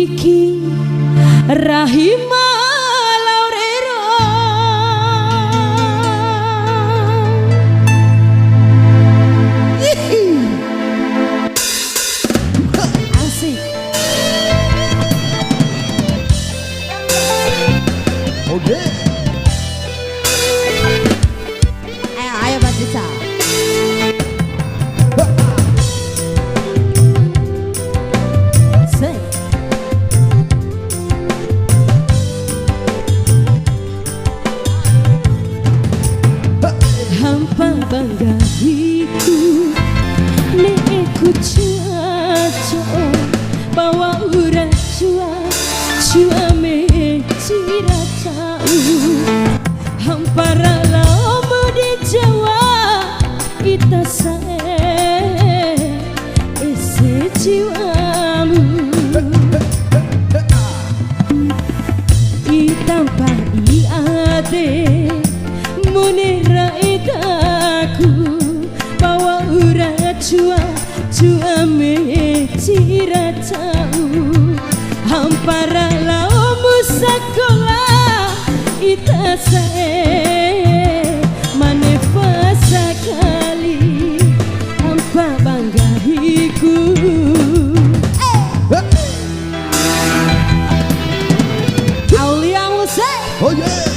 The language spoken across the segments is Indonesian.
Vicky Rahima Laurero asik. Oke. Ayo Mas Disa. Hampa bangga hiku neku caco bawa ura cua me cira cau hampara lamu di Jawa ita sae ese jiwamu itampa iade munira itaku bawa ura cua me cira cau hampara laumu sekolah ita sae manefa sekali hampa bangga hiku Aulia Musa. Oh yeah.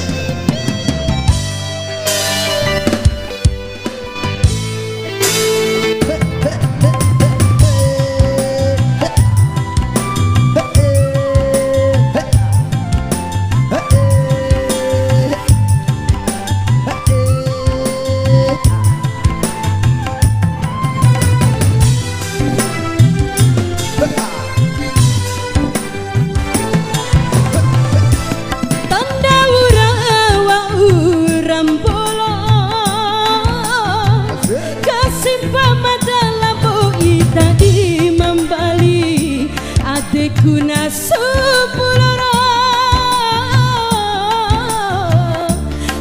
Kuna sepuloro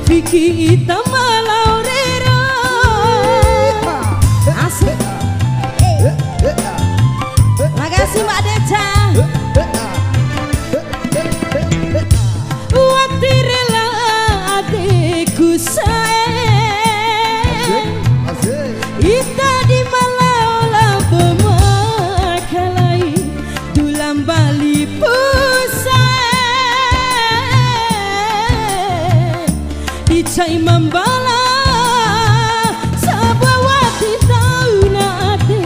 Vicky Itama Laurero asik. Makasih Mbak Deca. Waktu rela adekku sayang ita di Malaula pemakalai dulang Bali pusat dicai membala sebuah wati tahu nate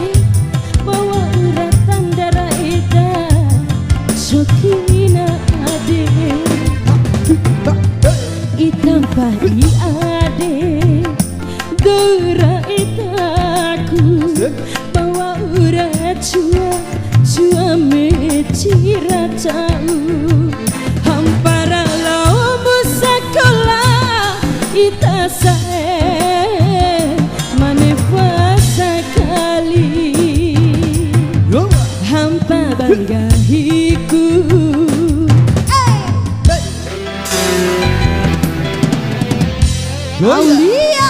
bawa uratan darah ita sokina ade itampa ade dura itaku bawa urat cua me cira cau hampara laumu sekolah ita sae manefa sekali hampa bangga hiku Aulia.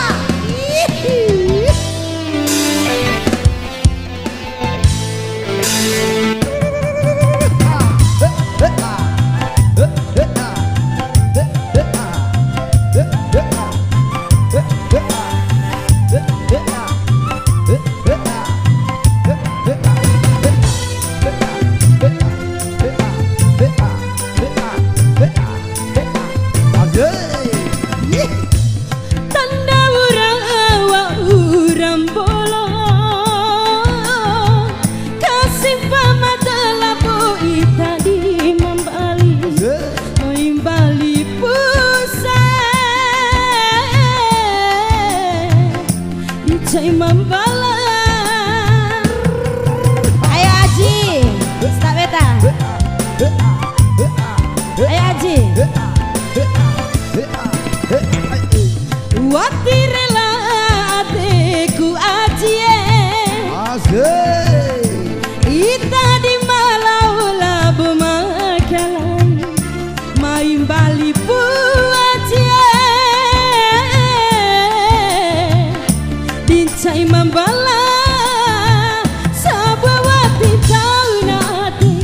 Membala. Ayo Aji, stop beta. Ayo Aji. Waktu rela adekku Aji ita di Malaula pemakalan main Bali Aji dicai membala sebuah wati tahu nate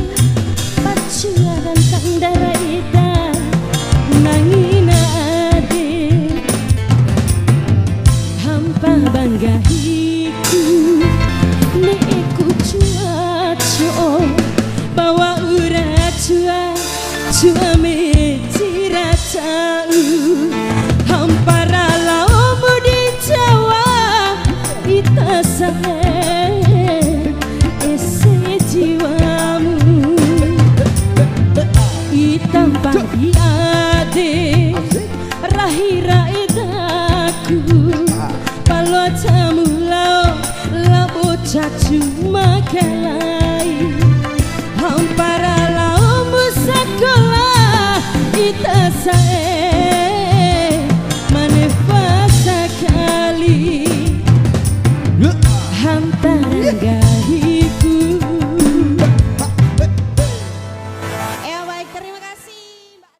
chua me tira tau hampara laumu di Jawa ita sae ese jiwamu itam pagi ade rahira edaku palo tamulau labo cacu makalai hampara laumu sekolah ita sae